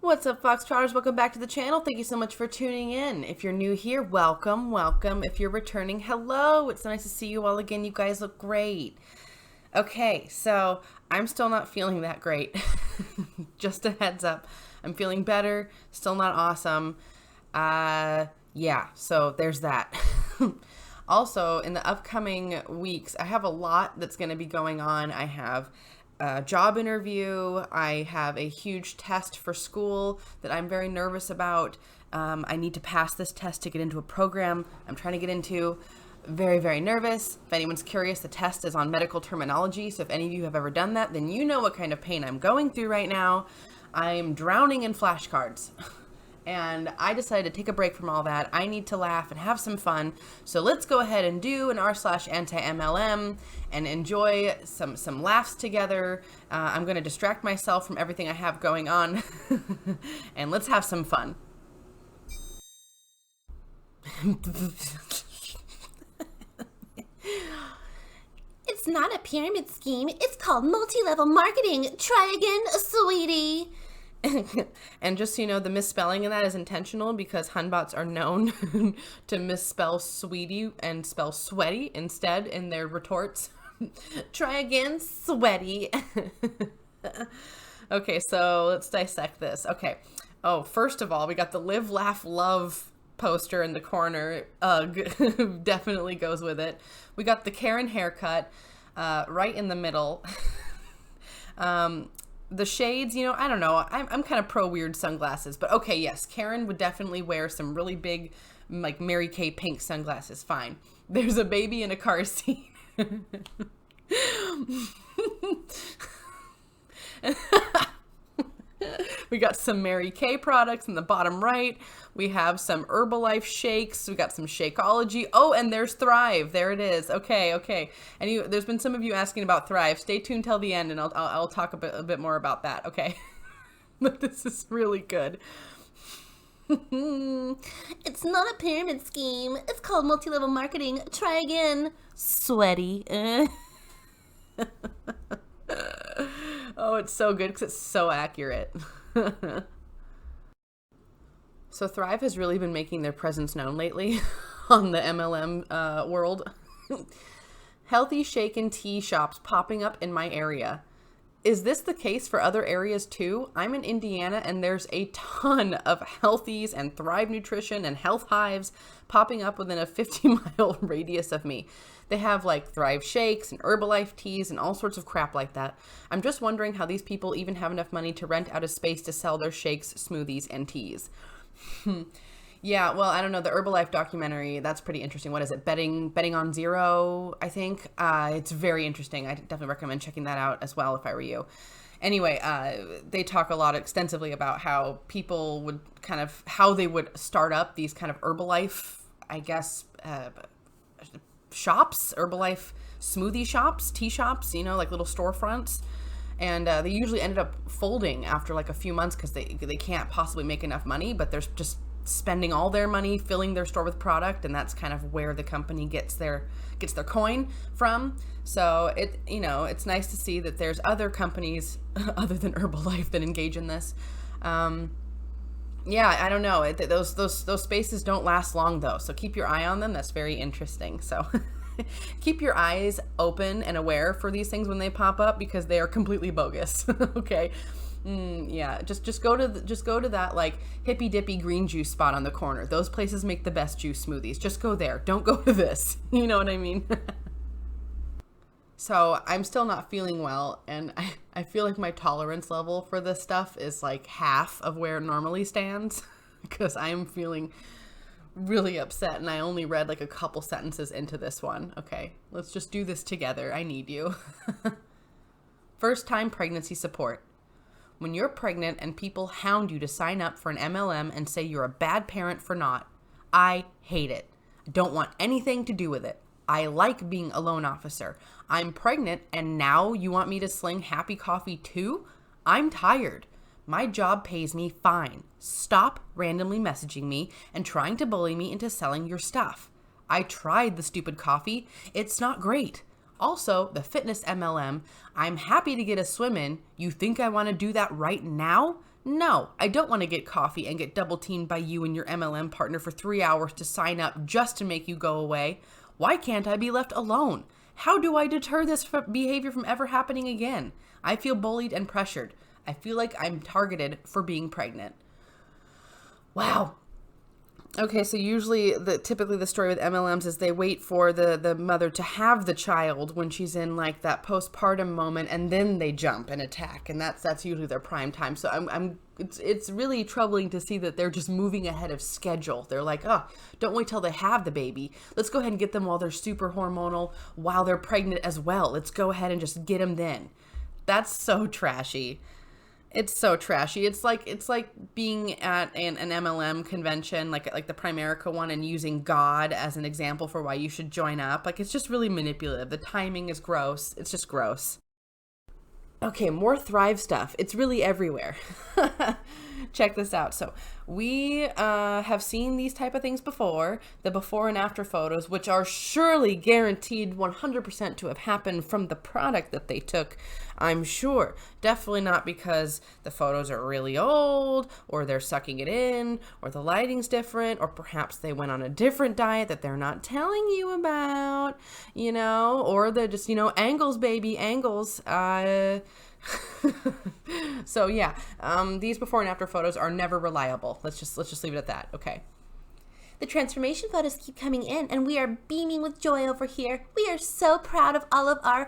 What's up, Foxtrotters? Welcome back to the channel. Thank you so much for tuning in. If you're new here, welcome, welcome. If you're returning, hello. It's nice to see you all again. You guys look great. Okay, so I'm still not feeling that great. Just a heads up. I'm feeling better, still not awesome. Yeah, so there's that. Also, in the upcoming weeks, I have a lot that's going to be going on. I have a job interview. I have a huge test for school that I'm very nervous about. I need to pass this test to get into a program I'm trying to get into. Very, very nervous. If anyone's curious, the test is on medical terminology. So if any of you have ever done that, then you know what kind of pain I'm going through right now. I'm drowning in flashcards. And I decided to take a break from all that. I need to laugh and have some fun. So let's go ahead and do an r/anti-MLM and enjoy some laughs together. I'm going to distract myself from everything I have going on. And let's have some fun. It's not a pyramid scheme. It's called multi-level marketing. Try again, sweetie. And just so you know, the misspelling in that is intentional because Hunbots are known to misspell sweetie and spell sweaty instead in their retorts. Try again, sweaty. Okay, so let's dissect this. Okay. Oh, first of all, we got the Live, Laugh, Love poster in the corner. Ugh, definitely goes with it. We got the Karen haircut right in the middle. The shades, you know, I don't know. I'm kind of pro weird sunglasses, but okay, yes, Karen would definitely wear some really big, like Mary Kay pink sunglasses. Fine. There's a baby in a car seat. We got some Mary Kay products in the bottom right. We have some Herbalife shakes. We got some Shakeology. Oh, and there's Thrive. There it is. Okay. And there's been some of you asking about Thrive. Stay tuned till the end, and I'll talk a bit more about that. Okay, but this is really good. It's not a pyramid scheme. It's called multi-level marketing. Try again, sweaty. Oh, it's so good because it's so accurate. So Thrive has really been making their presence known lately on the MLM world. Healthy shake and tea shops popping up in my area. Is this the case for other areas too? I'm in Indiana and there's a ton of Healthies and Thrive Nutrition and Health Hives popping up within a 50-mile radius of me. They have like Thrive shakes and Herbalife teas and all sorts of crap like that. I'm just wondering how these people even have enough money to rent out a space to sell their shakes, smoothies, and teas. Yeah, well, I don't know. The Herbalife documentary, that's pretty interesting. What is it? Betting on Zero, I think. It's very interesting. I definitely recommend checking that out as well if I were you. Anyway, they talk a lot extensively about how people would how they would start up these kind of Herbalife, I guess, shops, Herbalife smoothie shops, tea shops, you know, like little storefronts. And they usually ended up folding after like a few months because they can't possibly make enough money, but they're just spending all their money filling their store with product, and that's kind of where the company gets their coin from. So it's nice to see that there's other companies other than Herbalife that engage in this. Yeah, I don't know. Those spaces don't last long though, so keep your eye on them. That's very interesting. So keep your eyes open and aware for these things when they pop up because they are completely bogus. Okay. Yeah, just go to that like hippy dippy green juice spot on the corner. Those places make the best juice smoothies. Just go there. Don't go to this. You know what I mean? So I'm still not feeling well, and I feel like my tolerance level for this stuff is like half of where it normally stands because I'm feeling really upset, and I only read like a couple sentences into this one. Okay, let's just do this together. I need you. First time pregnancy support. When you're pregnant and people hound you to sign up for an MLM and say you're a bad parent for not, I hate it. I don't want anything to do with it. I like being a loan officer. I'm pregnant and now you want me to sling happy coffee too? I'm tired. My job pays me fine. Stop randomly messaging me and trying to bully me into selling your stuff. I tried the stupid coffee. It's not great. Also, the fitness MLM, I'm happy to get a swim in. You think I want to do that right now? No, I don't want to get coffee and get double teamed by you and your MLM partner for 3 hours to sign up just to make you go away. Why can't I be left alone? How do I deter this behavior from ever happening again? I feel bullied and pressured. I feel like I'm targeted for being pregnant. Wow. Okay, so usually, typically the story with MLMs is they wait for the mother to have the child when she's in like that postpartum moment, and then they jump and attack, and that's usually their prime time. So it's really troubling to see that they're just moving ahead of schedule. They're like, oh, don't wait till they have the baby. Let's go ahead and get them while they're super hormonal, while they're pregnant as well. Let's go ahead and just get them then. That's so trashy. It's so trashy. It's like being at an MLM convention, like the Primerica one, and using God as an example for why you should join up. Like, it's just really manipulative. The timing is gross. It's just gross. Okay, more Thrive stuff. It's really everywhere. Check this out. So we have seen these type of things before, the before and after photos, which are surely guaranteed 100% to have happened from the product that they took, I'm sure. Definitely not because the photos are really old, or they're sucking it in, or the lighting's different, or perhaps they went on a different diet that they're not telling you about, or they're just, angles, baby, angles. So yeah, these before and after photos are never reliable. Let's just leave it at that. Okay. The transformation photos keep coming in, and we are beaming with joy over here. We are so proud of all of our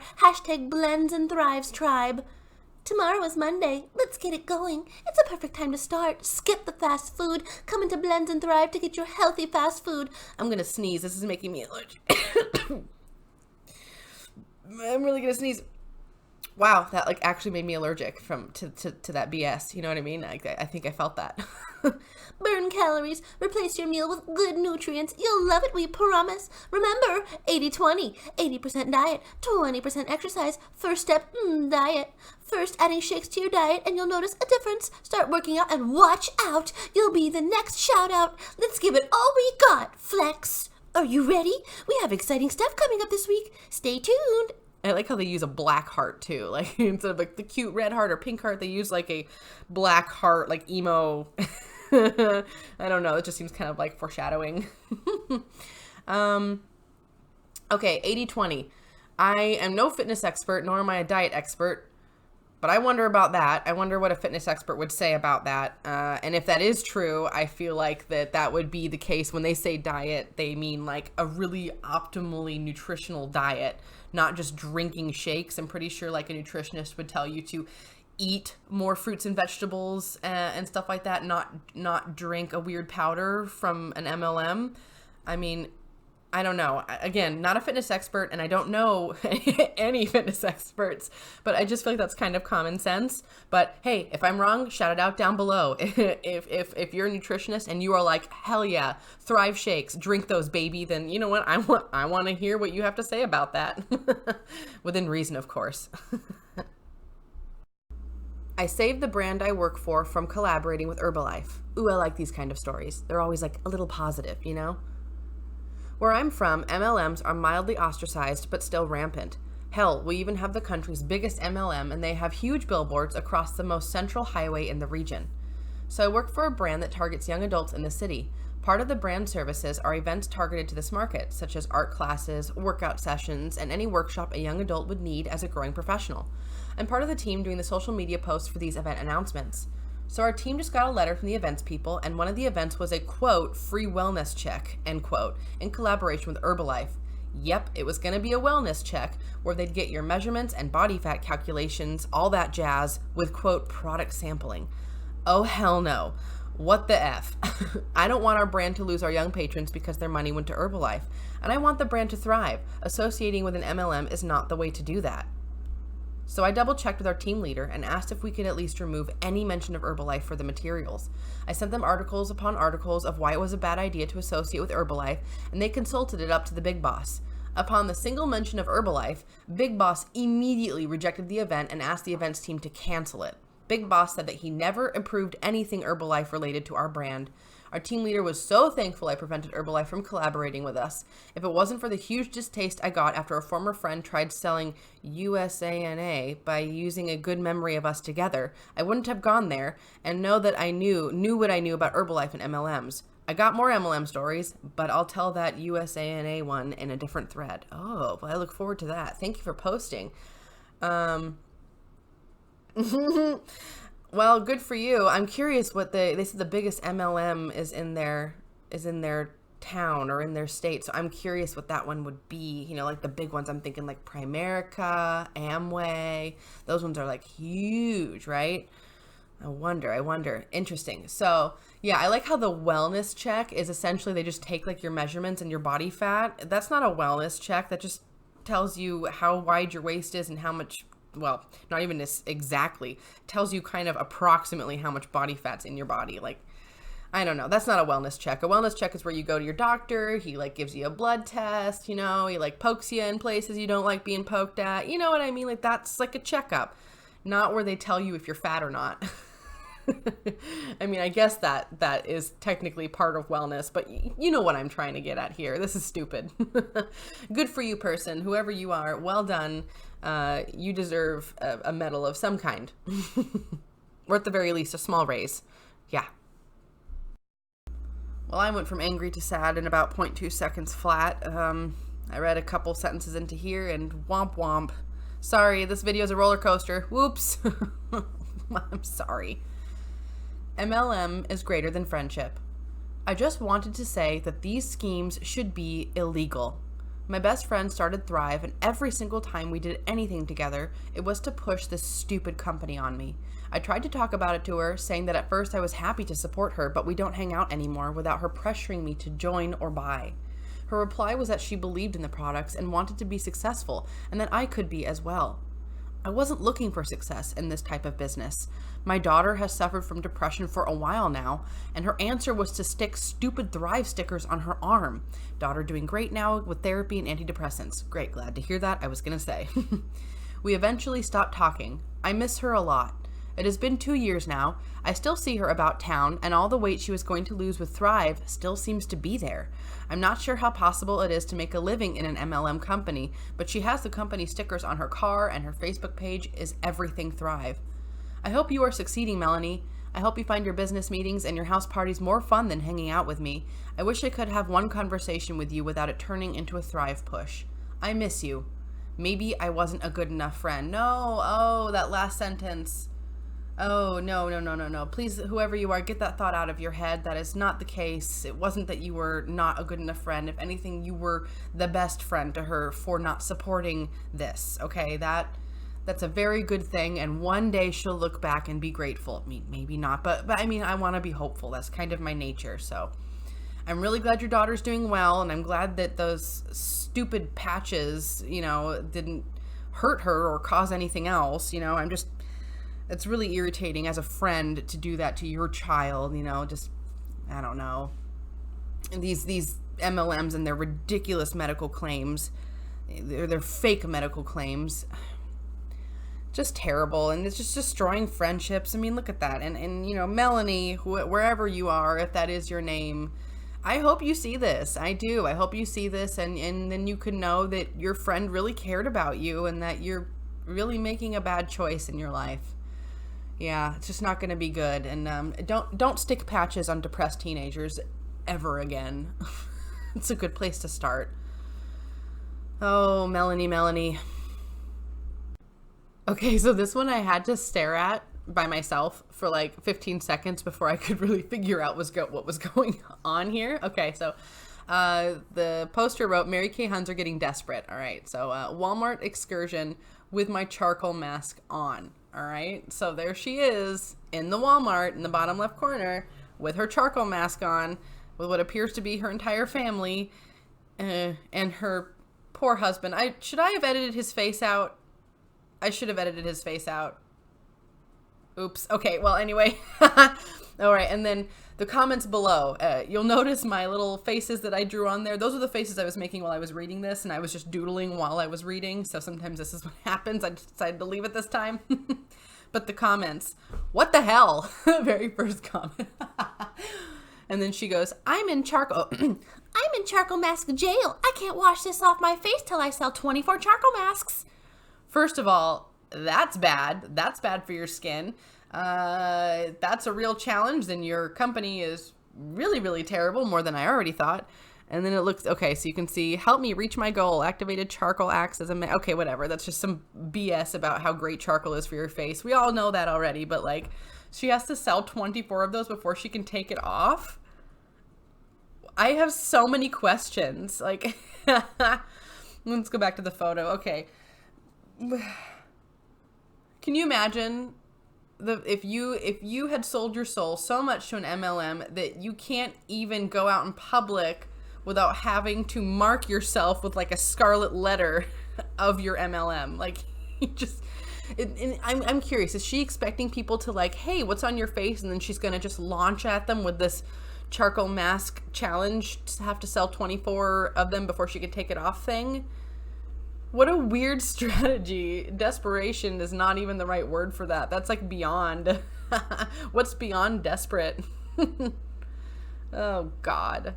#Blends and Thrives tribe. Tomorrow is Monday. Let's get it going. It's a perfect time to start. Skip the fast food. Come into Blends and Thrive to get your healthy fast food. I'm gonna sneeze. This is making me allergic. I'm really gonna sneeze. Wow, that actually made me allergic to that BS. You know what I mean? I think I felt that. Burn calories. Replace your meal with good nutrients. You'll love it, we promise. Remember, 80-20. 80% diet, 20% exercise. First step, diet. First, adding shakes to your diet, and you'll notice a difference. Start working out, and watch out. You'll be the next shout out. Let's give it all we got. Flex. Are you ready? We have exciting stuff coming up this week. Stay tuned. I like how they use a black heart too. Like, instead of the cute red heart or pink heart, they use like a black heart, like emo. I don't know. It just seems kind of like foreshadowing. Okay, 80-20. I am no fitness expert, nor am I a diet expert, but I wonder about that. I wonder what a fitness expert would say about that. And if that is true, I feel like that would be the case. When they say diet, they mean like a really optimally nutritional diet, not just drinking shakes. I'm pretty sure like a nutritionist would tell you to eat more fruits and vegetables and stuff like that, not drink a weird powder from an MLM. I mean, I don't know. Again, not a fitness expert, and I don't know any fitness experts, but I just feel like that's kind of common sense. But hey, if I'm wrong, shout it out down below. If you're a nutritionist and you are like, hell yeah, Thrive shakes, drink those, baby, then you know what? I want to hear what you have to say about that. Within reason, of course. I saved the brand I work for from collaborating with Herbalife. Ooh, I like these kind of stories. They're always like a little positive, Where I'm from, MLMs are mildly ostracized but still rampant. Hell, we even have the country's biggest MLM, and they have huge billboards across the most central highway in the region. So I work for a brand that targets young adults in the city. Part of the brand services are events targeted to this market, such as art classes, workout sessions, and any workshop a young adult would need as a growing professional. I'm part of the team doing the social media posts for these event announcements. So our team just got a letter from the events people, and one of the events was a, quote, free wellness check, end quote, in collaboration with Herbalife. Yep, it was going to be a wellness check where they'd get your measurements and body fat calculations, all that jazz, with, quote, product sampling. Oh, hell no. What the F? I don't want our brand to lose our young patrons because their money went to Herbalife, and I want the brand to thrive. Associating with an MLM is not the way to do that. So I double-checked with our team leader and asked if we could at least remove any mention of Herbalife for the materials. I sent them articles upon articles of why it was a bad idea to associate with Herbalife, and they consulted it up to the big boss. Upon the single mention of Herbalife, Big Boss immediately rejected the event and asked the events team to cancel it. Big Boss said that he never approved anything Herbalife related to our brand. Our team leader was so thankful I prevented Herbalife from collaborating with us. If it wasn't for the huge distaste I got after a former friend tried selling USANA by using a good memory of us together, I wouldn't have gone there and know that I knew what I knew about Herbalife and MLMs. I got more MLM stories, but I'll tell that USANA one in a different thread. Oh, well, I look forward to that. Thank you for posting. Well, good for you. I'm curious what they said the biggest MLM is in their town or in their state. So I'm curious what that one would be. You know, like the big ones, I'm thinking like Primerica, Amway. Those ones are like huge, right? I wonder. Interesting. So yeah, I like how the wellness check is essentially they just take like your measurements and your body fat. That's not a wellness check. That just tells you how wide your waist is and how much, well, not even this exactly, tells you kind of approximately how much body fat's in your body. Like, I don't know. That's not a wellness check. A wellness check is where you go to your doctor. He like gives you a blood test, you know, he like pokes you in places you don't like being poked at. You know what I mean? Like that's like a checkup, not where they tell you if you're fat or not. I mean, I guess that is technically part of wellness, but you know what I'm trying to get at here. This is stupid. Good for you, person, whoever you are. Well done. You deserve a medal of some kind, or at the very least, a small raise. Yeah. Well, I went from angry to sad in about 0.2 seconds flat. I read a couple sentences into here and womp womp. Sorry, this video is a roller coaster. Whoops. I'm sorry. MLM is greater than friendship. I just wanted to say that these schemes should be illegal. My best friend started Thrive, and every single time we did anything together, it was to push this stupid company on me. I tried to talk about it to her, saying that at first I was happy to support her, but we don't hang out anymore without her pressuring me to join or buy. Her reply was that she believed in the products and wanted to be successful, and that I could be as well. I wasn't looking for success in this type of business. My daughter has suffered from depression for a while now, and her answer was to stick stupid Thrive stickers on her arm. Daughter doing great now with therapy and antidepressants. Great, glad to hear that. I was gonna say. We eventually stopped talking. I miss her a lot. It has been 2 years now. I still see her about town, and all the weight she was going to lose with Thrive still seems to be there. I'm not sure how possible it is to make a living in an MLM company, but she has the company stickers on her car, and her Facebook page is everything Thrive. I hope you are succeeding, Melanie. I hope you find your business meetings and your house parties more fun than hanging out with me. I wish I could have one conversation with you without it turning into a Thrive push. I miss you. Maybe I wasn't a good enough friend. No, oh, that last sentence. Oh, no. Please, whoever you are, get that thought out of your head. That is not the case. It wasn't that you were not a good enough friend. If anything, you were the best friend to her for not supporting this, okay? That's a very good thing, and one day she'll look back and be grateful. I mean, maybe not, but I mean, I want to be hopeful. That's kind of my nature, so I'm really glad your daughter's doing well, and I'm glad that those stupid patches, you know, didn't hurt her or cause anything else, you know. It's really irritating as a friend to do that to your child, you know, just, I don't know. And these MLMs and their ridiculous medical claims, their fake medical claims, just terrible. And it's just destroying friendships. I mean, look at that. And you know, Melanie, wherever you are, if that is your name, I hope you see this. I do. I hope you see this, and then you can know that your friend really cared about you and that you're really making a bad choice in your life. Yeah, it's just not going to be good. And don't stick patches on depressed teenagers ever again. It's a good place to start. Oh, Melanie. Okay, so this one I had to stare at by myself for like 15 seconds before I could really figure out what was going on here. Okay, so the poster wrote, Mary Kay Huns are getting desperate. All right, so Walmart excursion with my charcoal mask on. All right, so there she is in the Walmart in the bottom left corner with her charcoal mask on with what appears to be her entire family and her poor husband. Should I have edited his face out? I should have edited his face out. Oops. Okay, well, anyway. All right, and then the comments below. You'll notice my little faces that I drew on there. Those are the faces I was making while I was reading this, and I was just doodling while I was reading, so sometimes this is what happens. I just decided to leave it this time. But the comments. What the hell? Very first comment. And then she goes, I'm in charcoal. I'm in charcoal mask jail. I can't wash this off my face till I sell 24 charcoal masks. First of all, that's bad. That's bad for your skin. That's a real challenge. Then your company is really, really terrible, more than I already thought. And then it looks, okay, so you can see, help me reach my goal. Activated charcoal acts as a, okay, whatever. That's just some BS about how great charcoal is for your face. We all know that already, but like, she has to sell 24 of those before she can take it off. I have so many questions. Like, let's go back to the photo. Okay. Can you imagine if you had sold your soul so much to an MLM that you can't even go out in public without having to mark yourself with like a scarlet letter of your MLM? Like, you just, I'm curious, is she expecting people to like, hey, what's on your face? And then she's going to just launch at them with this charcoal mask challenge to have to sell 24 of them before she could take it off thing? What a weird strategy. Desperation is not even the right word for that. That's like beyond. What's beyond desperate? Oh, God.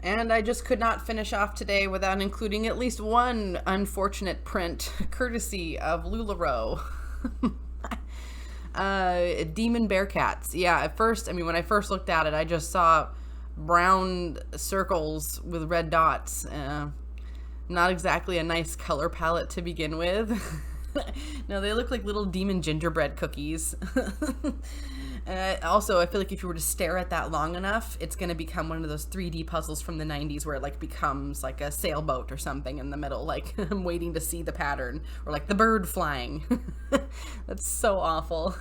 And I just could not finish off today without including at least one unfortunate print, courtesy of LuLaRoe. Demon bear cats. Yeah, at first, I mean, when I first looked at it, I just saw brown circles with red dots. Not exactly a nice color palette to begin with. No, they look like little demon gingerbread cookies. Also, I feel like if you were to stare at that long enough, it's going to become one of those 3D puzzles from the 90s where it like becomes like a sailboat or something in the middle. Like, I'm waiting to see the pattern, or like the bird flying. That's so awful.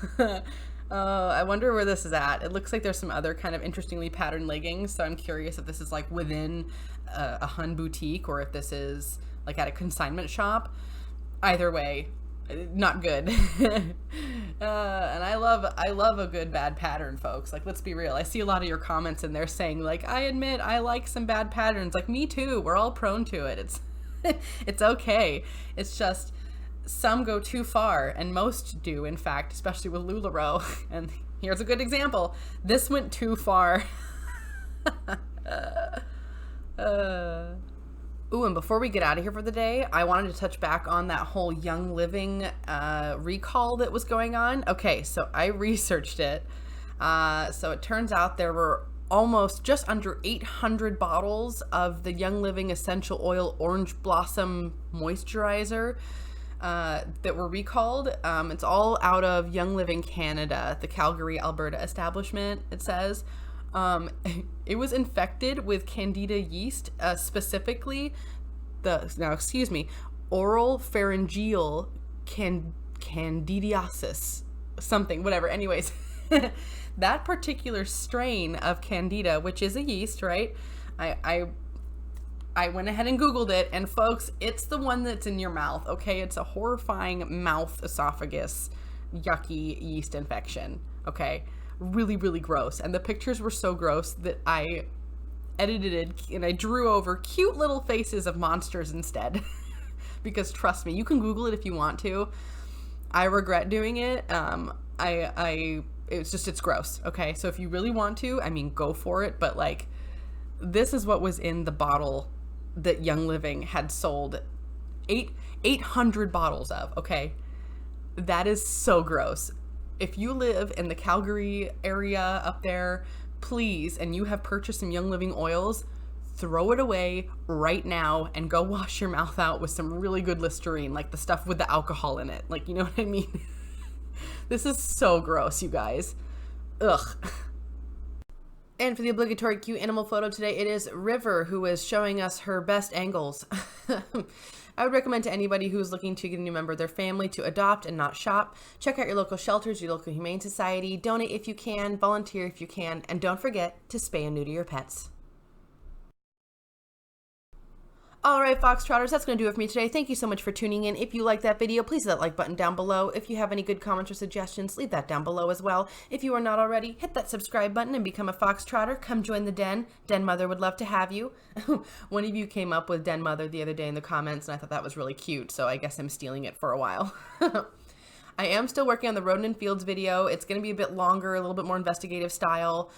I wonder where this is at. It looks like there's some other kind of interestingly patterned leggings, so I'm curious if this is like within a Hun boutique or if this is like at a consignment shop. Either way, not good. And I love a good bad pattern, folks. Like, let's be real. I see a lot of your comments in there saying like, I admit I like some bad patterns. Like, me too. We're all prone to it. It's it's okay. It's just some go too far, and most do, in fact, especially with LuLaRoe. And here's a good example. This went too far. Ooh, and before we get out of here for the day, I wanted to touch back on that whole Young Living recall that was going on. Okay, so I researched it. So it turns out there were almost just under 800 bottles of the Young Living Essential Oil Orange Blossom Moisturizer that were recalled. It's all out of Young Living Canada, the Calgary, Alberta establishment, it says. It was infected with Candida yeast, specifically oral pharyngeal candidiasis, something, whatever. Anyways, that particular strain of Candida, which is a yeast, right? I went ahead and Googled it, and folks, it's the one that's in your mouth, okay? It's a horrifying mouth esophagus, yucky yeast infection, okay? Really, really gross. And the pictures were so gross that I edited it and I drew over cute little faces of monsters instead. Because trust me, you can Google it if you want to. I regret doing it. It's gross, okay? So if you really want to, I mean, go for it. But like, this is what was in the bottle that Young Living had sold 800 bottles of, okay? That is so gross. If you live in the Calgary area up there, please, and you have purchased some Young Living oils, throw it away right now and go wash your mouth out with some really good Listerine, like the stuff with the alcohol in it. Like, you know what I mean? This is so gross, you guys. Ugh. And for the obligatory cute animal photo today, it is River, who is showing us her best angles. I would recommend to anybody who is looking to get a new member of their family to adopt and not shop. Check out your local shelters, your local humane society, donate if you can, volunteer if you can, and don't forget to spay and neuter your pets. All right, Foxtrotters, that's going to do it for me today. Thank you so much for tuning in. If you like that video, please hit that like button down below. If you have any good comments or suggestions, leave that down below as well. If you are not already, hit that subscribe button and become a Foxtrotter. Come join the den. Den Mother would love to have you. One of you came up with Den Mother the other day in the comments, and I thought that was really cute, so I guess I'm stealing it for a while. I am still working on the Roden and Fields video. It's going to be a bit longer, a little bit more investigative style.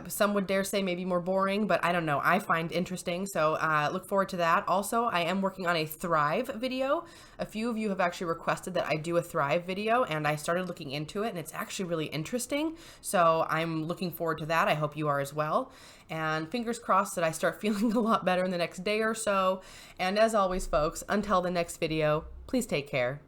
Some would dare say maybe more boring, but I don't know. I find interesting, so look forward to that. Also, I am working on a Thrive video. A few of you have actually requested that I do a Thrive video, and I started looking into it, and it's actually really interesting. So I'm looking forward to that. I hope you are as well. And fingers crossed that I start feeling a lot better in the next day or so. And as always, folks, until the next video, please take care.